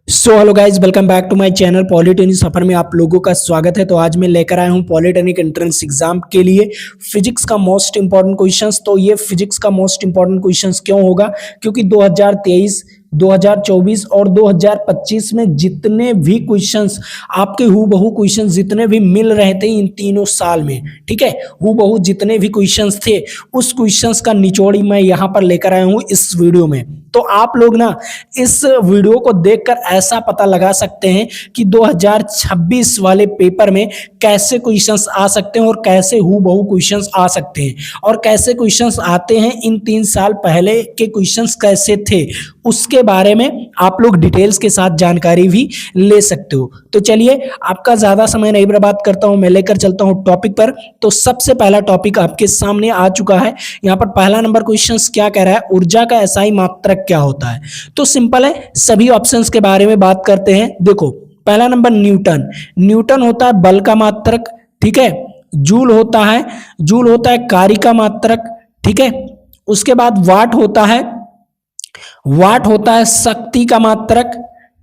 So hello guys, welcome back to my channel. Polytechnic सफर में आप लोगों का स्वागत है। तो आज मैं लेकर आया हूं पॉलिटेक्निक एंट्रेंस एग्जाम के लिए फिजिक्स का मोस्ट इंपॉर्टेंट क्वेश्चंस। तो ये फिजिक्स का मोस्ट इंपॉर्टेंट क्वेश्चंस क्यों होगा? क्योंकि 2023, 2024 और 2025 में जितने भी क्वेश्चंस आपके हूबहू क्वेश्चंस जितने भी मिल रहे थे इन तीनों साल में, ठीक है, हूबहू जितने भी क्वेश्चंस थे उस क्वेश्चंस का निचोड़ मैं यहाँ पर लेकर आया हूँ इस वीडियो में। तो आप लोग ना इस वीडियो को देखकर ऐसा पता लगा सकते हैं कि 2026 वाले पेपर में कैसे क्वेश्चंस आ सकते हैं और कैसे हूबहू क्वेश्चंस आ सकते हैं और कैसे क्वेश्चंस आते हैं, इन 3 साल पहले के क्वेश्चंस कैसे थे, उसके बारे में आप लोग डिटेल्स के साथ जानकारी भी ले सकते हो। तो चलिए आपका ज्यादा समय नहीं बर्बाद करता हूं, मैं लेकर चलता हूं टॉपिक पर। तो सबसे पहला टॉपिक आपके सामने आ चुका है। यहाँ पर पहला नंबर क्वेश्चन क्या कह रहा है, ऊर्जा का एसआई मात्रक क्या होता है? तो सिंपल है, सभी ऑप्शंस के बारे में बात करते हैं। देखो, पहला नंबर न्यूटन। न्यूटन होता है बल का मात्रक, ठीक है। जूल होता है कार्य का मात्रक, ठीक है। उसके बाद वाट होता है शक्ति का मात्रक,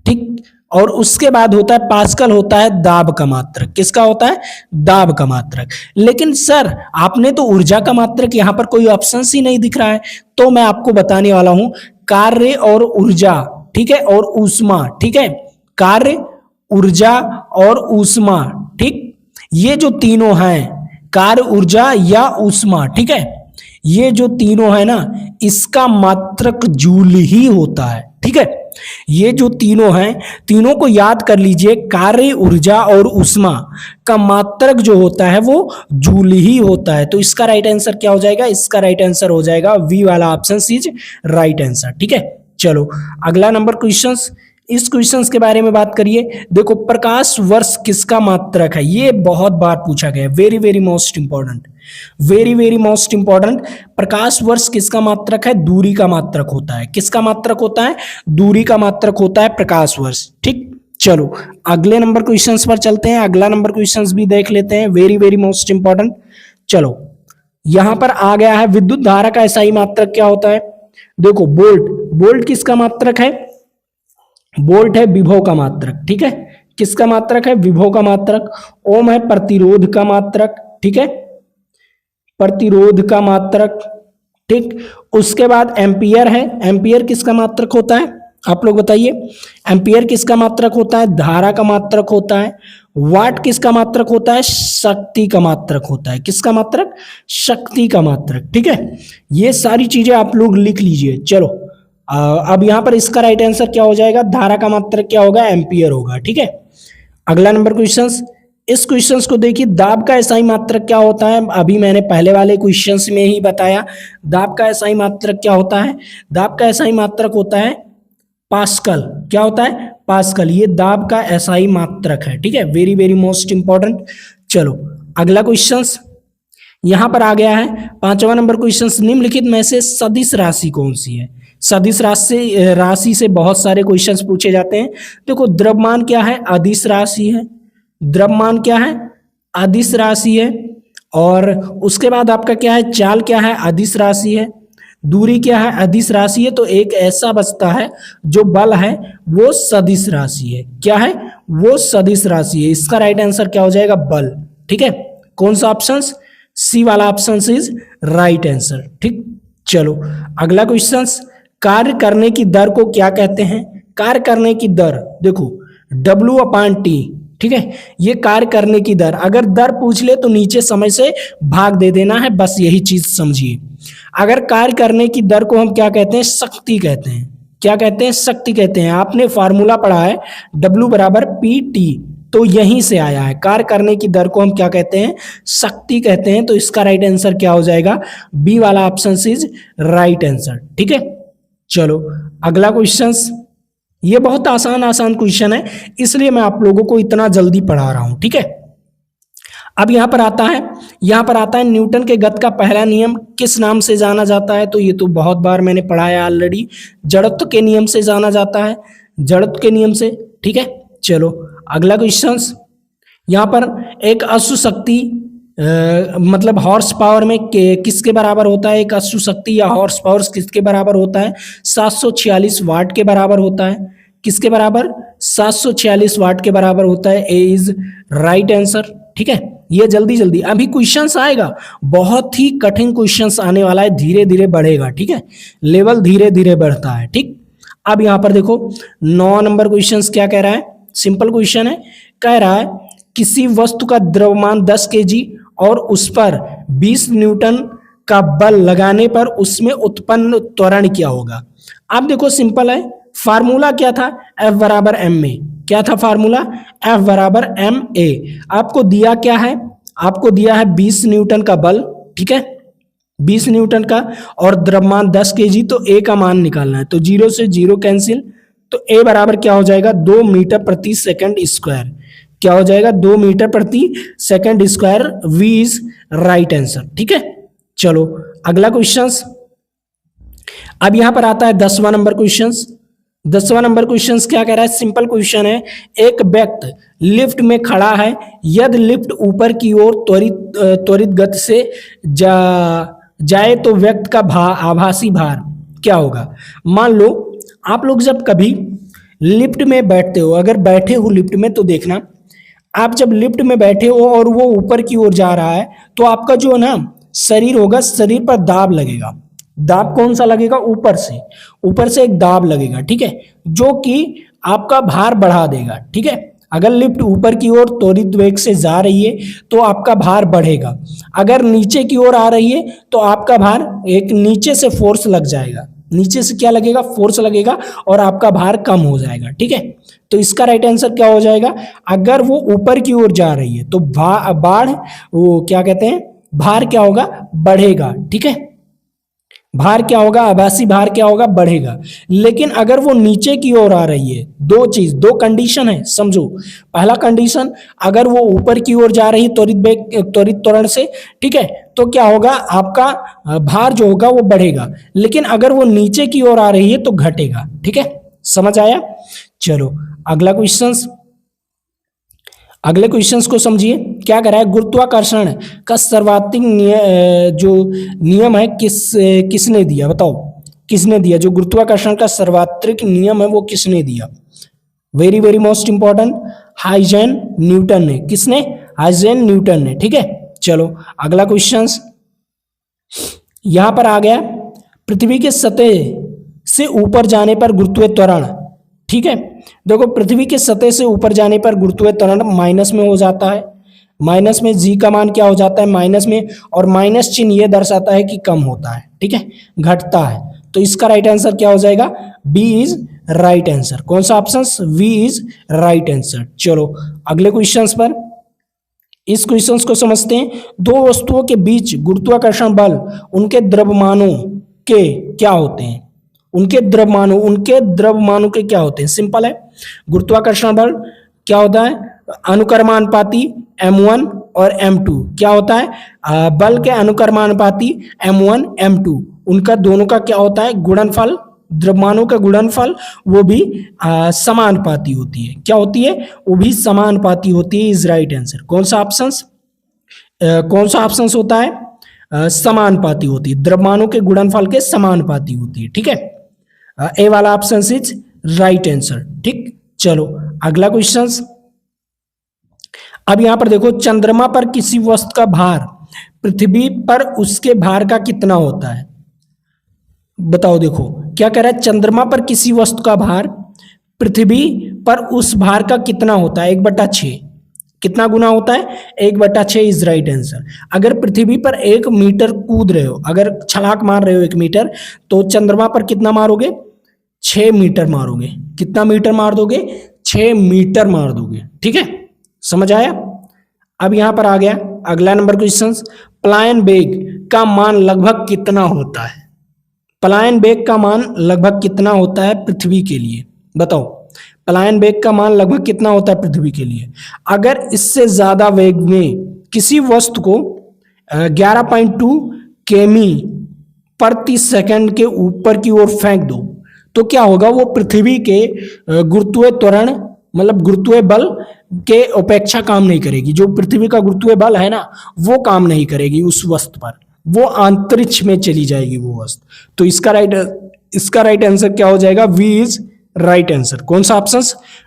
ठीक। और उसके बाद होता है पास्कल, होता है दाब का मात्रक। किसका होता है? दाब का मात्रक। लेकिन सर आपने तो ऊर्जा का मात्रक यहाँ पर कोई ऑप्शन ही नहीं दिख रहा है। तो मैं आपको बताने वाला हूं, कार्य और ऊर्जा, ठीक है, और ऊष्मा, ठीक है। कार्य, ऊर्जा और ऊष्मा, ठीक, ये जो तीनों हैं, कार्य, ऊर्जा या ऊष्मा, ठीक है, ये जो तीनों है ना, इसका मात्रक जूल ही होता है, ठीक है। ये जो तीनों हैं, तीनों को याद कर लीजिए, कार्य, ऊर्जा और ऊष्मा का मात्रक जो होता है वो जूल ही होता है। तो इसका राइट आंसर क्या हो जाएगा? इसका राइट आंसर हो जाएगा वी वाला ऑप्शन इज राइट आंसर, ठीक है। चलो अगला नंबर क्वेश्चन, इस क्वेश्चंस के बारे में बात करिए। देखो, प्रकाश वर्ष किसका मात्रक है? ये बहुत बार पूछा गया है, very very most important, very very most important. प्रकाश वर्ष किसका मात्रक है? दूरी का मात्रक होता है। किसका मात्रक होता है? दूरी का मात्रक होता है प्रकाश वर्ष, ठीक। चलो अगले नंबर क्वेश्चंस पर चलते हैं। अगला नंबर क्वेश्चंस भी देख लेते हैं, वेरी वेरी मोस्ट इंपॉर्टेंट। चलो यहां पर आ गया है, विद्युत धारा का एसआई मात्रक क्या होता है? देखो, वोल्ट किसका मात्रक है? वोल्ट है विभव का मात्रक, ठीक है। किसका मात्रक है? विभव का मात्रक। ओम है प्रतिरोध का मात्रक, ठीक है, प्रतिरोध का मात्रक, ठीक। उसके बाद एम्पियर है। एम्पियर किसका मात्रक होता है? आप लोग बताइए, एम्पियर किसका मात्रक होता है? धारा का मात्रक होता है। वाट किसका मात्रक होता है? शक्ति का मात्रक होता है। किसका मात्रक? शक्ति का मात्रक, ठीक है। ये सारी चीजें आप लोग लिख लीजिए। चलो अब यहां पर इसका राइट आंसर क्या हो जाएगा? धारा का मात्रक क्या होगा? एम्पियर होगा, ठीक है। अगला नंबर क्वेश्चंस, इस क्वेश्चंस को देखिए, दाब का एसआई मात्रक क्या होता है? अभी मैंने पहले वाले क्वेश्चंस में ही बताया, दाब का एसआई मात्रक क्या होता है? दाब का एसआई मात्रक होता है पास्कल। क्या होता है? पास्कल। ये दाब का एसआई मात्रक है, ठीक है, वेरी वेरी मोस्ट इंपॉर्टेंट। चलो अगला क्वेश्चंस यहां पर आ गया है, 5वां नंबर क्वेश्चंस, निम्नलिखित में से सदिश राशि कौन सी है? सदिश राशि से बहुत सारे क्वेश्चंस पूछे जाते हैं। देखो, द्रव्यमान क्या है? अदिश राशि है। द्रव्यमान क्या है? अदिश राशि है। और उसके बाद आपका क्या है? चाल क्या है? अदिश राशि है। दूरी क्या है? अदिश राशि है। तो एक ऐसा बचता है जो बल है, वो सदिश राशि है। क्या है? वो सदिश राशि है। इसका राइट आंसर क्या हो जाएगा? बल, ठीक है। कौन सा ऑप्शन? सी वाला ऑप्शन इज राइट आंसर, ठीक। चलो अगला क्वेश्चन, कार्य करने की दर को क्या कहते हैं? कार्य करने की दर, देखो W/T, ठीक है, ये कार्य करने की दर। अगर दर पूछ ले तो नीचे समय से भाग दे देना है, बस यही चीज समझिए। अगर कार्य करने की दर को हम क्या कहते हैं? शक्ति कहते हैं। क्या कहते हैं? शक्ति कहते हैं। आपने फार्मूला पढ़ा है W/PT, तो यहीं से आया है। कार्य करने की दर को हम क्या कहते हैं? शक्ति कहते हैं। तो इसका राइट आंसर क्या हो जाएगा? बी वाला ऑप्शन इज राइट आंसर, ठीक है। चलो अगला क्वेश्चन, ये बहुत आसान क्वेश्चन है, इसलिए मैं आप लोगों को इतना जल्दी पढ़ा रहा हूं, ठीक है। अब यहां पर आता है न्यूटन के गति का पहला नियम किस नाम से जाना जाता है? तो ये तो बहुत बार मैंने पढ़ा है ऑलरेडी, जड़त्व के नियम से जाना जाता है, जड़त्व के नियम से, ठीक है। चलो अगला क्वेश्चन, यहां पर एक अश्व शक्ति मतलब हॉर्स पावर में किसके बराबर होता है? एक अश्व शक्ति या हॉर्स पावर किसके बराबर होता है? 746 वाट के बराबर होता है। किसके बराबर? 746 वाट के बराबर होता है। ए इज राइट आंसर। ठीक है, ये जल्दी जल्दी अभी क्वेश्चंस आएगा, बहुत ही कठिन क्वेश्चंस आने वाला है, धीरे धीरे बढ़ेगा। ठीक है, लेवल धीरे धीरे बढ़ता है। ठीक, अब यहां पर देखो 9 नंबर क्वेश्चंस क्या कह रहा है, सिंपल क्वेश्चन है। कह रहा है किसी वस्तु का द्रव्यमान 10 केजी और उस पर 20 न्यूटन का बल लगाने पर उसमें उत्पन्न त्वरण क्या होगा। अब देखो सिंपल है, फार्मूला क्या था? F बराबर एम में। क्या था फार्मूला? F बराबर एम ए। आपको दिया क्या है? आपको दिया है 20 न्यूटन का बल। ठीक है, 20 न्यूटन का और द्रव्यमान 10 केजी, तो ए का मान निकालना है। तो 0 से 0 कैंसिल, तो ए बराबर क्या हो जाएगा? 2 मीटर प्रति सेकंड स्क्वायर। क्या हो जाएगा? 2 मीटर प्रति second square. B is right answer. ठीक है, चलो अगला क्वेश्चंस। अब यहां पर आता है 10वां नंबर क्वेश्चंस। 10वां नंबर क्वेश्चंस क्या कह रहा है? सिंपल क्वेश्चन है। एक व्यक्ति लिफ्ट में खड़ा है, यदि लिफ्ट ऊपर की ओर त्वरित गति से जाए तो व्यक्ति का आभासी भार क्या होगा। मान लो आप लोग जब कभी लिफ्ट में बैठते हो, अगर बैठे हो लिफ्ट में, तो देखना आप जब लिफ्ट में बैठे हो और वो ऊपर की ओर जा रहा है, तो आपका जो है ना शरीर होगा, शरीर पर दाब लगेगा। दाब कौन सा लगेगा? ऊपर से एक दाब लगेगा। ठीक है, जो कि आपका भार बढ़ा देगा। ठीक है, अगर लिफ्ट ऊपर की ओर त्वरित वेग से जा रही है तो आपका भार बढ़ेगा, अगर नीचे की ओर आ रही है तो आपका भार एक नीचे से फोर्स लग जाएगा। नीचे से क्या लगेगा? फोर्स लगेगा और आपका भार कम हो जाएगा। ठीक है, तो इसका राइट आंसर क्या हो जाएगा? अगर वो ऊपर की ओर जा रही है तो वो क्या कहते हैं, भार क्या होगा? बढ़ेगा। ठीक है, भार क्या होगा? आभासी भार क्या होगा? बढ़ेगा। लेकिन अगर वो नीचे की ओर आ रही है, दो कंडीशन है, समझो। पहला कंडीशन, अगर वो ऊपर की ओर जा रही त्वरित त्वरण से, ठीक है, तो क्या होगा? आपका भार जो होगा वो बढ़ेगा। लेकिन अगर वो नीचे की ओर आ रही है तो घटेगा। ठीक है, समझ आया? चलो अगले क्वेश्चंस को समझिए। क्या कर रहा है? गुरुत्वाकर्षण का सर्वाधिक जो नियम है किसने दिया? बताओ किसने दिया? जो गुरुत्वाकर्षण का सर्वाधिक नियम है वो किसने दिया? Very very most important, Isaac Newton ने। किसने? आइजैक न्यूटन ने। ठीक है, चलो अगला क्वेश्चंस यहां पर आ गया। पृथ्वी के सतह से ऊपर जाने पर गुरुत्वीय त्वरण, ठीक है, देखो पृथ्वी के सतह से ऊपर जाने पर गुरुत्वीय त्वरण माइनस में हो जाता है। माइनस में जी का मान क्या हो जाता है? माइनस में, और माइनस चिन्ह ये दर्शाता है कि कम होता है। ठीक है, घटता है। तो इसका राइट आंसर क्या हो जाएगा? B is right answer. कौन सा option? B is right answer. चलो अगले क्वेश्चंस पर, इस क्वेश्चंस को समझते हैं। दो वस्तुओं के बीच गुरुत्वाकर्षण बल उनके द्रव्यमानों के क्या होते हैं? उनके द्रव्यमानों के क्या होते हैं? सिंपल है, गुरुत्वाकर्षण बल क्या होता है? अनुक्रमानुपाती m1 और m2। क्या होता है? बल के अनुक्रमानुपाती m1 m2, उनका दोनों का क्या होता है? गुणनफल। द्रव्यमानों का गुणनफल वो भी समानुपाती होती है। क्या होती है? वो भी समानुपाती होती है। Is right answer. कौन सा ऑप्शन होता है? समानुपाती होती है। द्रव्यमानों के गुणनफल के समानुपाती होती है। ठीक है, ए वाला ऑप्शन इज राइट आंसर। ठीक, चलो अगला क्वेश्चन। अब यहां पर देखो, चंद्रमा पर किसी वस्तु का भार पृथ्वी पर उसके भार का कितना होता है? बताओ। देखो क्या कह रहा है? चंद्रमा पर किसी वस्तु का भार पृथ्वी पर उस भार का कितना होता है? 1/6। कितना गुना होता है? 1/6 इज राइट आंसर। अगर पृथ्वी पर 1 मीटर कूद रहे हो, अगर छलाक मार रहे हो 1 मीटर, तो चंद्रमा पर कितना मारोगे? 6 मीटर मारोगे। कितना मीटर मार दोगे? 6 मीटर मार दोगे। ठीक है, समझ आया? अब यहां पर आ गया अगला नंबर क्वेश्चन। पलायन वेग का मान लगभग कितना होता है? पलायन वेग का मान लगभग कितना होता है पृथ्वी के लिए? बताओ, पलायन वेग का मान लगभग कितना होता है पृथ्वी के लिए? अगर इससे ज्यादा वेग में किसी वस्तु को 11.2 किमी प्रति सेकंड के ऊपर की ओर फेंक दो, तो क्या होगा? वो पृथ्वी के गुरुत्वीय त्वरण, मतलब गुरुत्वीय बल के अपेक्षा काम नहीं करेगी। जो पृथ्वी का गुरुत्वीय बल है ना, वो काम नहीं करेगी उस वस्तु पर, वो अंतरिक्ष में चली जाएगी वो वस्तु। तो इसका राइट आंसर क्या हो जाएगा? B is right answer. कौन सा option?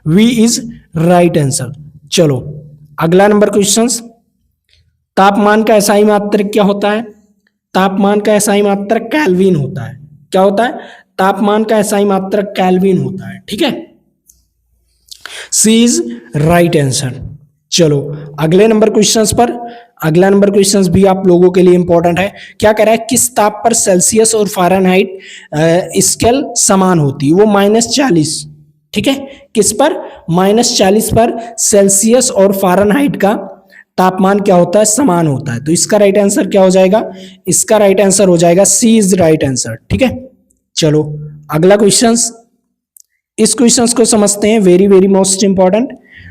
B is right answer. चलो अगला नंबर क्वेश्चन, तापमान का एसआई मात्रक क्या होता है? तापमान का एसआई मात्रक केल्विन होता है। क्या होता है? तापमान का एसआई मात्रक केल्विन होता है। ठीक है, सी इज राइट आंसर। चलो अगले नंबर क्वेश्चंस पर, अगला नंबर क्वेश्चंस भी आप लोगों के लिए इंपॉर्टेंट है। क्या कह रहा है? किस ताप पर सेल्सियस और फ़ारेनहाइट स्केल समान होती है? वो -40। ठीक है, किस पर? -40 पर सेल्सियस और फ़ारेनहाइट का तापमान क्या होता है? समान होता है। तो इसका राइट आंसर क्या हो जाएगा? इसका राइट आंसर हो जाएगा सी इज राइट आंसर। ठीक है, चलो अगला क्वेश्चंस, इस क्वेश्चंस को समझते हैं, वेरी वेरी मोस्ट इंपॉर्टेंट।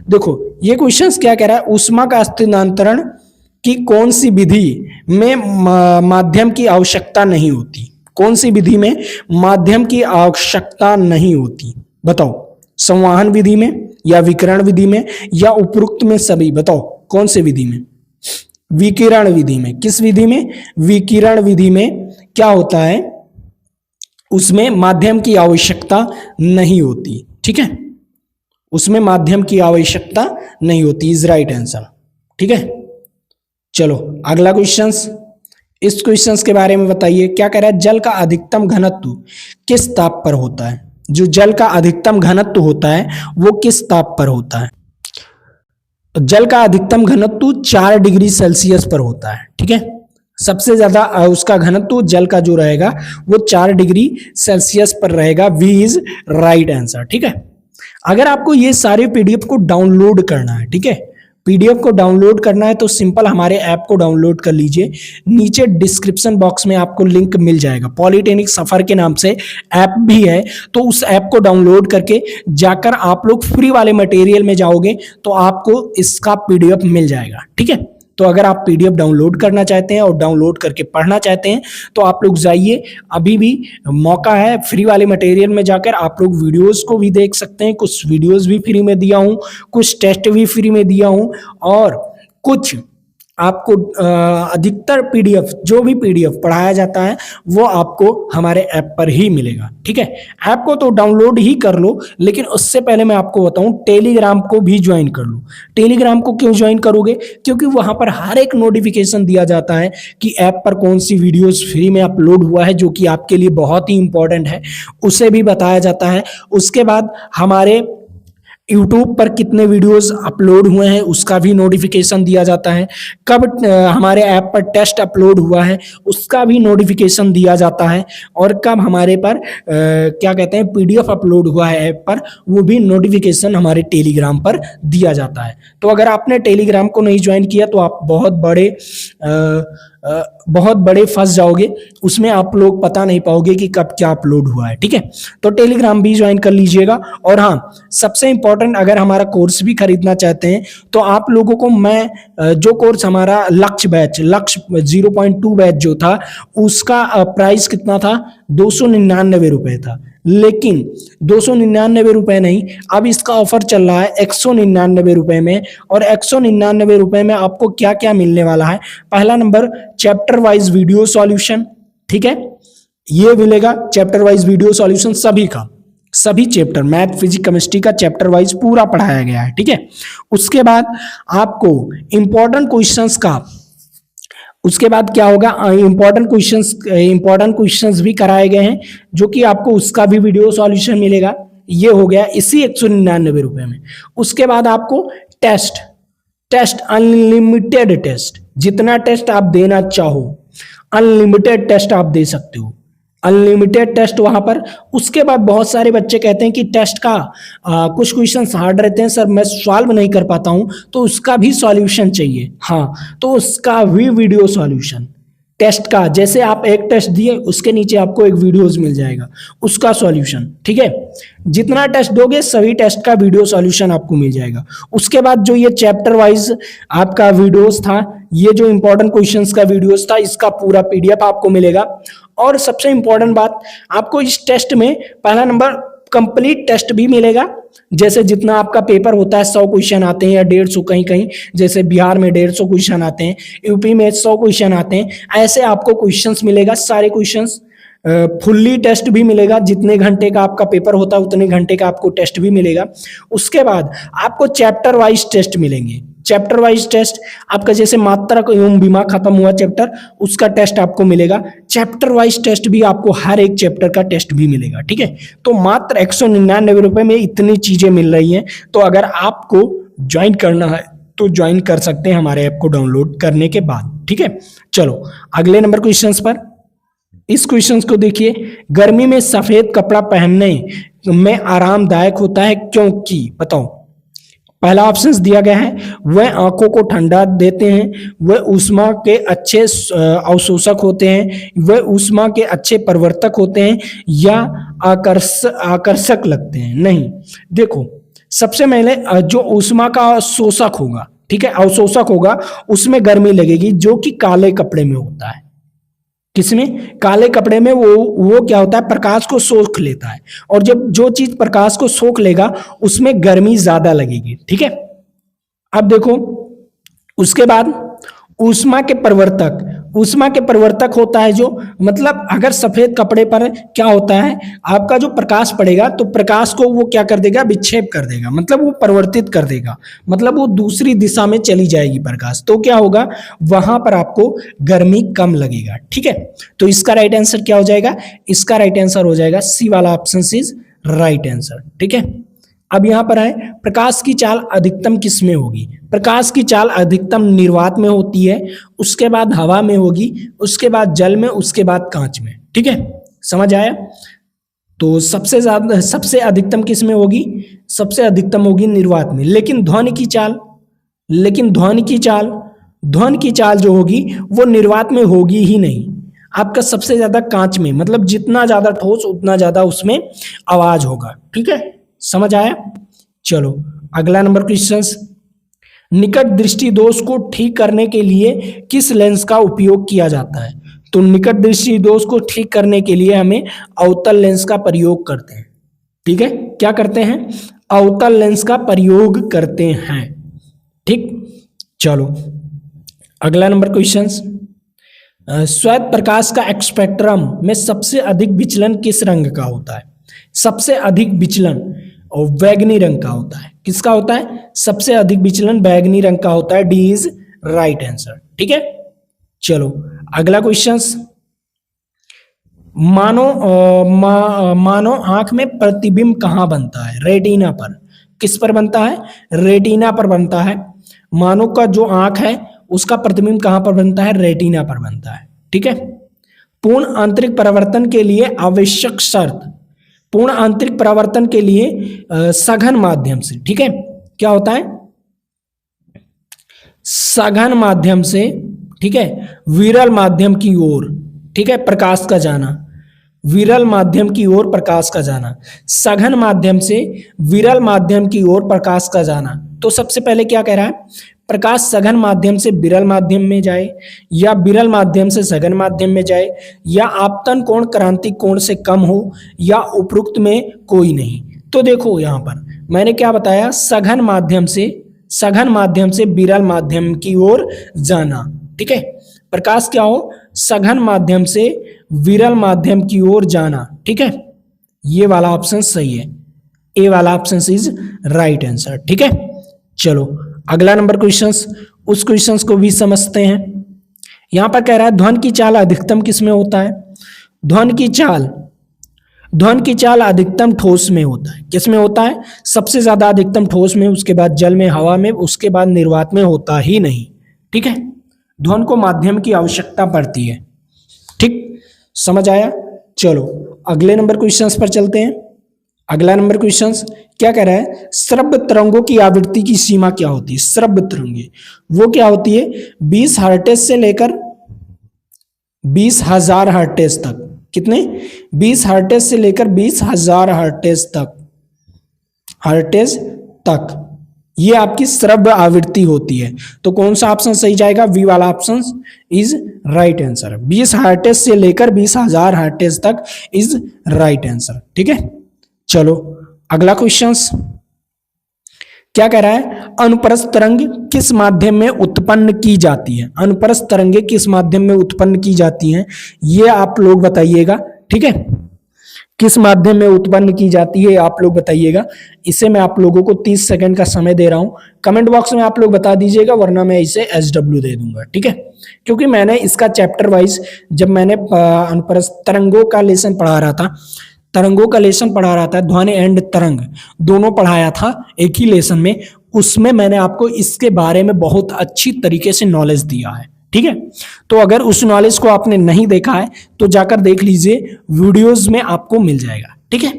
देखो ये क्वेश्चंस क्या कह रहा है? ऊष्मा का स्थानांतरण की कौन सी विधि में माध्यम की आवश्यकता नहीं होती? कौन सी विधि में माध्यम की आवश्यकता नहीं होती? बताओ, संवहन विधि में या विकिरण विधि में या उपरोक्त में सभी? बताओ कौन सी विधि में? विकिरण विधि में। किस विधि में? विकिरण विधि में क्या होता है? उसमें माध्यम की आवश्यकता नहीं होती। ठीक है, उसमें माध्यम की आवश्यकता नहीं होती, इज राइट आंसर। ठीक है, चलो अगला क्वेश्चंस, इस क्वेश्चंस के बारे में बताइए। क्या कह रहा है? जल का अधिकतम घनत्व किस ताप पर होता है? जो जल का अधिकतम घनत्व होता है वो किस ताप पर होता है? जल का अधिकतम घनत्व 4 डिग्री सेल्सियस पर होता है। ठीक है, सबसे ज्यादा उसका घनत्व जल का जो रहेगा वो 4 डिग्री सेल्सियस पर रहेगा। B is right answer. ठीक है, अगर आपको ये सारे पीडीएफ को डाउनलोड करना है, ठीक है, पीडीएफ को डाउनलोड करना है तो सिंपल हमारे ऐप को डाउनलोड कर लीजिए। नीचे डिस्क्रिप्शन बॉक्स में आपको लिंक मिल जाएगा, पॉलिटेक्निक सफर के नाम से ऐप भी है। तो उस ऐप को डाउनलोड करके जाकर आप लोग फ्री वाले मटेरियल में जाओगे तो आपको इसका पीडीएफ मिल जाएगा। ठीक है, तो अगर आप पीडीएफ डाउनलोड करना चाहते हैं और डाउनलोड करके पढ़ना चाहते हैं तो आप लोग जाइए, अभी भी मौका है। फ्री वाले मटेरियल में जाकर आप लोग वीडियोस को भी देख सकते हैं, कुछ वीडियोस भी फ्री में दिया हूं, कुछ टेस्ट भी फ्री में दिया हूं और कुछ आपको अधिकतर पीडीएफ, जो भी पीडीएफ पढ़ाया जाता है वो आपको हमारे ऐप पर ही मिलेगा। ठीक है, ऐप को तो डाउनलोड ही कर लो, लेकिन उससे पहले मैं आपको बताऊं टेलीग्राम को भी ज्वाइन कर लो। टेलीग्राम को क्यों ज्वाइन करोगे? क्योंकि वहां पर हर एक नोटिफिकेशन दिया जाता है कि ऐप पर कौन सी वीडियोस फ्री में अपलोड हुआ है, जो कि आपके लिए बहुत ही इंपॉर्टेंट है, उसे भी बताया जाता है। उसके बाद हमारे यूट्यूब पर कितने वीडियोस अपलोड हुए हैं उसका भी नोटिफिकेशन दिया जाता है। कब हमारे ऐप पर टेस्ट अपलोड हुआ है उसका भी नोटिफिकेशन दिया जाता है। और कब हमारे पर क्या कहते हैं पीडीएफ अपलोड हुआ है ऐप पर, वो भी नोटिफिकेशन हमारे टेलीग्राम पर दिया जाता है। तो अगर आपने टेलीग्राम को नहीं ज्वाइन किया तो आप बहुत बड़े फंस जाओगे, उसमें आप लोग पता नहीं पाओगे कि कब क्या अपलोड हुआ है। ठीक है, तो टेलीग्राम भी ज्वाइन कर लीजिएगा। और हाँ, सबसे इंपॉर्टेंट, अगर हमारा कोर्स भी खरीदना चाहते हैं तो आप लोगों को मैं जो कोर्स हमारा लक्ष्य 0.2 बैच जो था उसका प्राइस कितना था? 299 रुपए था। लेकिन 299 रुपए नहीं, अब इसका ऑफर चल रहा है 199 रुपए में। और 199 रुपए में आपको क्या क्या मिलने वाला है? पहला number, chapter wise video solution. ठीक है, ये मिलेगा चैप्टर वाइज वीडियो सॉल्यूशन सभी का, सभी चैप्टर, मैथ फिजिक्स केमिस्ट्री का चैप्टर वाइज पूरा पढ़ाया गया है। ठीक है, उसके बाद आपको इंपॉर्टेंट क्वेश्चंस का, उसके बाद क्या होगा, इंपॉर्टेंट क्वेश्चंस भी कराए गए हैं, जो कि आपको उसका भी वीडियो सॉल्यूशन मिलेगा। ये हो गया इसी 199 रुपए में। उसके बाद आपको टेस्ट अनलिमिटेड टेस्ट, जितना टेस्ट आप देना चाहो अनलिमिटेड टेस्ट आप दे सकते हो, अनलिमिटेड टेस्ट वहां पर। उसके बाद बहुत सारे बच्चे कहते हैं कि टेस्ट का कुछ क्वेश्चन हार्ड रहते हैं सर, मैं सॉल्व नहीं कर पाता हूं, तो उसका भी सॉल्यूशन चाहिए। हाँ, तो उसका भी वीडियो सॉल्यूशन टेस्ट का, जैसे आप एक टेस्ट दिए उसके नीचे आपको एक वीडियोस मिल जाएगा, उसका सॉल्यूशन। ठीक है, जितना टेस्ट दोगे सभी टेस्ट का वीडियो सॉल्यूशन आपको मिल जाएगा। उसके बाद जो ये चैप्टर वाइज आपका वीडियोस था, ये जो इंपॉर्टेंट क्वेश्चंस का वीडियोस था, इसका पूरा पीडीएफ आपको मिलेगा। और सबसे इंपॉर्टेंट बात, आपको इस टेस्ट में पहला नंबर कंप्लीट टेस्ट भी मिलेगा। जैसे जितना आपका पेपर होता है 100 क्वेश्चन आते हैं या 150, कहीं कहीं जैसे बिहार में 150 क्वेश्चन आते हैं, यूपी में 100 क्वेश्चन आते हैं, ऐसे आपको क्वेश्चंस मिलेगा, सारे क्वेश्चंस फुल्ली टेस्ट भी मिलेगा, जितने घंटे का आपका पेपर होता है उतने घंटे का आपको टेस्ट भी मिलेगा। उसके बाद आपको चैप्टर वाइज टेस्ट मिलेंगे। चैप्टर वाइज टेस्ट आपका जैसे मात्रक एवं बीमा खत्म हुआ चैप्टर, उसका टेस्ट आपको मिलेगा। चैप्टर वाइज टेस्ट भी आपको हर एक चैप्टर का टेस्ट भी मिलेगा, ठीक है। तो मात्र 199 रुपए में इतनी चीजें मिल रही हैं। तो अगर आपको ज्वाइन करना है तो ज्वाइन कर सकते हैं हमारे ऐप को डाउनलोड करने के बाद, ठीक है। चलो अगले नंबर क्वेश्चंस पर। इस क्वेश्चंस को देखिए, गर्मी में सफेद कपड़ा पहनने में आरामदायक होता है क्योंकि, बताओ। पहला ऑप्शन दिया गया है, वह आंखों को ठंडा देते हैं, वह ऊष्मा के अच्छे अवशोषक होते हैं, वह ऊष्मा के अच्छे परिवर्तक होते हैं, या आकर्षक लगते हैं। नहीं, देखो सबसे पहले जो ऊष्मा का शोषक होगा, ठीक है, अवशोषक होगा, उसमें गर्मी लगेगी, जो कि काले कपड़े में होता है। किसमें? काले कपड़े में वो क्या होता है, प्रकाश को सोख लेता है। और जब जो चीज प्रकाश को सोख लेगा उसमें गर्मी ज्यादा लगेगी, ठीक है। अब देखो उसके बाद ऊष्मा के परिवर्तक। ऊष्मा के परिवर्तक होता है जो, मतलब अगर सफेद कपड़े पर क्या होता है, आपका जो प्रकाश पड़ेगा तो प्रकाश को वो क्या कर देगा, विक्षेप कर देगा, मतलब वो परिवर्तित कर देगा, मतलब वो दूसरी दिशा में चली जाएगी प्रकाश। तो क्या होगा, वहां पर आपको गर्मी कम लगेगा, ठीक है। तो इसका राइट आंसर क्या हो जाएगा, इसका राइट आंसर हो जाएगा सी वाला ऑप्शन इज राइट आंसर, ठीक है। अब यहां पर है, प्रकाश की चाल अधिकतम किस में होगी? प्रकाश की चाल अधिकतम निर्वात में होती है, उसके बाद हवा में होगी, उसके बाद जल में, उसके बाद कांच में, ठीक है। समझ आया? तो सबसे अधिकतम किस में होगी? सबसे अधिकतम होगी निर्वात में। लेकिन ध्वनि की चाल जो होगी वो निर्वात में होगी ही नहीं। आपका सबसे ज्यादा कांच में, मतलब जितना ज्यादा ठोस उतना ज्यादा उसमें आवाज होगा, ठीक है। समझ आया? चलो अगला नंबर क्वेश्चंस। निकट दृष्टि दोष को ठीक करने के लिए किस लेंस का उपयोग किया जाता है? तो निकट दृष्टि दोष को ठीक करने के लिए हमें अवतल लेंस का प्रयोग करते हैं, ठीक है। क्या करते हैं? अवतल लेंस का प्रयोग करते हैं, ठीक। चलो अगला नंबर क्वेश्चंस। श्वेत प्रकाश का स्पेक्ट्रम में सबसे अधिक विचलन किस रंग का होता है? सबसे अधिक विचलन और बैगनी रंग का होता है। किसका होता है? सबसे अधिक विचलन बैगनी रंग का होता है। डी इज राइट आंसर, ठीक है। चलो अगला क्वेश्चंस। मानो आंख में प्रतिबिंब कहाँ बनता है? रेटिना पर। किस पर बनता है? रेटिना पर बनता है। मानो का जो आंख है उसका प्रतिबिंब कहाँ पर बनता है? रेटिना पर बनता है, ठीक है। पूर्ण आंतरिक परिवर्तन के लिए आवश्यक शर्त, पूर्ण आंतरिक परिवर्तन के लिए सघन माध्यम से, ठीक है। क्या होता है? सघन माध्यम से, ठीक है, विरल माध्यम की ओर, ठीक है, प्रकाश का जाना। विरल माध्यम की ओर प्रकाश का जाना, सघन माध्यम से विरल माध्यम की ओर प्रकाश का जाना। तो सबसे पहले क्या कह रहा है? प्रकाश सघन माध्यम से विरल माध्यम में जाए, या विरल माध्यम से सघन माध्यम में जाए, या आपतन कोण क्रांतिक कोण से कम हो, या उपरोक्त में कोई नहीं। तो देखो यहां पर मैंने क्या बताया, सघन माध्यम से विरल माध्यम की ओर जाना, ठीक है। प्रकाश क्या हो? सघन माध्यम से विरल माध्यम की ओर जाना, ठीक है। ये वाला ऑप्शन सही है, ए वाला ऑप्शन इज राइट आंसर, ठीक है। चलो अगला नंबर क्वेश्चंस, उस क्वेश्चंस को भी समझते हैं। यहां पर कह रहा है ध्वनि की चाल अधिकतम किस में होता है? ध्वनि की चाल अधिकतम ठोस में होता है। किस में होता है? सबसे ज्यादा अधिकतम ठोस में, उसके बाद जल में, हवा में, उसके बाद निर्वात में होता ही नहीं, ठीक है। ध्वनि को माध्यम की आवश्यकता पड़ती है, ठीक। समझ आया? चलो अगले नंबर क्वेश्चंस पर चलते हैं। अगला नंबर क्वेश्चंस क्या कह रहा है? श्रव्य तरंगों की आवृत्ति की सीमा क्या होती है? श्रव्य तरंगे वो क्या होती है? 20 हर्ट्ज से लेकर 20,000 हर्ट्ज तक। कितने? 20 हर्ट्ज से लेकर 20,000 हर्ट्ज तक ये आपकी श्रव्य आवृत्ति होती है। तो कौन सा ऑप्शन सही जाएगा? वी वाला option is right answer. 20 hertz से लेकर 20,000 हर्ट्ज तक इज राइट आंसर, ठीक है। चलो अगला क्वेश्चंस क्या कह रहा है? अनुप्रस्थ तरंग किस माध्यम में उत्पन्न की जाती है? अनुप्रस्थ तरंगे किस माध्यम में उत्पन्न की जाती हैं? ये आप लोग बताइएगा, ठीक है, किस माध्यम में उत्पन्न की जाती है आप लोग बताइएगा। इसे मैं आप लोगों को 30 सेकंड का समय दे रहा हूं, कमेंट बॉक्स में आप लोग बता दीजिएगा, वरना मैं इसे SW दे दूंगा, ठीक है। क्योंकि मैंने इसका चैप्टर वाइज जब मैंने तरंगों का लेसन पढ़ा रहा था, ध्वनि एंड तरंग दोनों पढ़ाया था एक ही लेसन में, उसमें मैंने आपको इसके बारे में बहुत अच्छी तरीके से नॉलेज दिया है, ठीक है। तो अगर उस नॉलेज को आपने नहीं देखा है तो जाकर देख लीजिए, वीडियोस में आपको मिल जाएगा, ठीक है।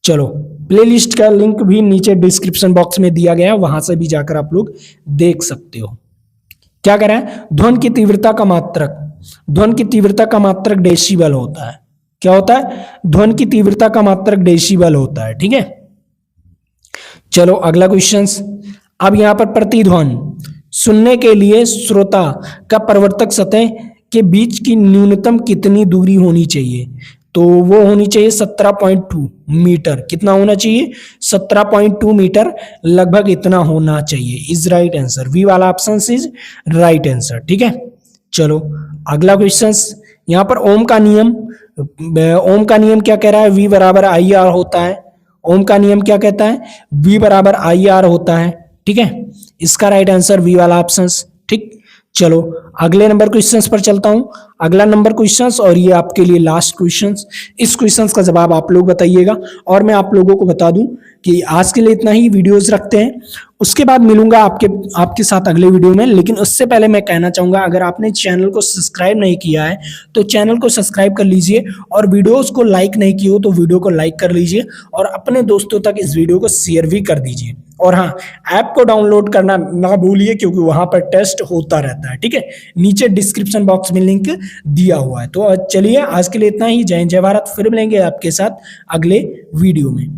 चलो, प्लेलिस्ट का लिंक भी नीचे डिस्क्रिप्शन बॉक्स में दिया गया है, वहां से भी जाकर आप लोग देख सकते हो। क्या कह रहा है, ध्वनि की तीव्रता का मात्रक डेसिबल होता है। क्या होता है, ध्वनि की तीव्रता का मात्रक डेसिबल होता है, ठीक है। चलो अगला क्वेश्चन। अब यहां पर प्रतिध्वनि सुनने के लिए श्रोता का प्रवर्तक सतह के बीच की न्यूनतम कितनी दूरी होनी चाहिए, तो वो होनी चाहिए 17.2 मीटर। कितना होना चाहिए, 17.2 मीटर, लगभग इतना होना चाहिए, इज राइट आंसर। वी वाला ऑप्शन इज राइट आंसर, ठीक है। चलो अगला क्वेश्चन, यहां पर ओम का नियम क्या कह रहा है, V बराबर IR होता है। ओम का नियम क्या कहता है, V बराबर IR होता है, ठीक है। इसका राइट आंसर V वाला ऑप्शन, ठीक। चलो अगले नंबर क्वेश्चंस पर चलता हूं। अगला नंबर क्वेश्चंस, और ये आपके लिए लास्ट क्वेश्चंस, इस क्वेश्चंस का जवाब आप लोग बताइएगा। और मैं आप लोगों को बता दूं कि आज के लिए इतना ही, वीडियोस रखते हैं, उसके बाद मिलूंगा आपके साथ अगले वीडियो में। लेकिन उससे पहले मैं कहना चाहूंगा, अगर आपने चैनल को सब्सक्राइब नहीं किया है तो चैनल को सब्सक्राइब कर लीजिए, और वीडियोस को लाइक नहीं किए हो तो वीडियो को लाइक कर लीजिए, और अपने दोस्तों तक इस वीडियो को शेयर भी कर दीजिए। और हाँ, ऐप को डाउनलोड करना ना भूलिए, क्योंकि वहां पर टेस्ट होता रहता है, ठीक है। नीचे डिस्क्रिप्शन बॉक्स में लिंक दिया हुआ है। तो चलिए आज के लिए इतना ही। जय हिंद, जय भारत। फिर मिलेंगे आपके साथ अगले वीडियो में।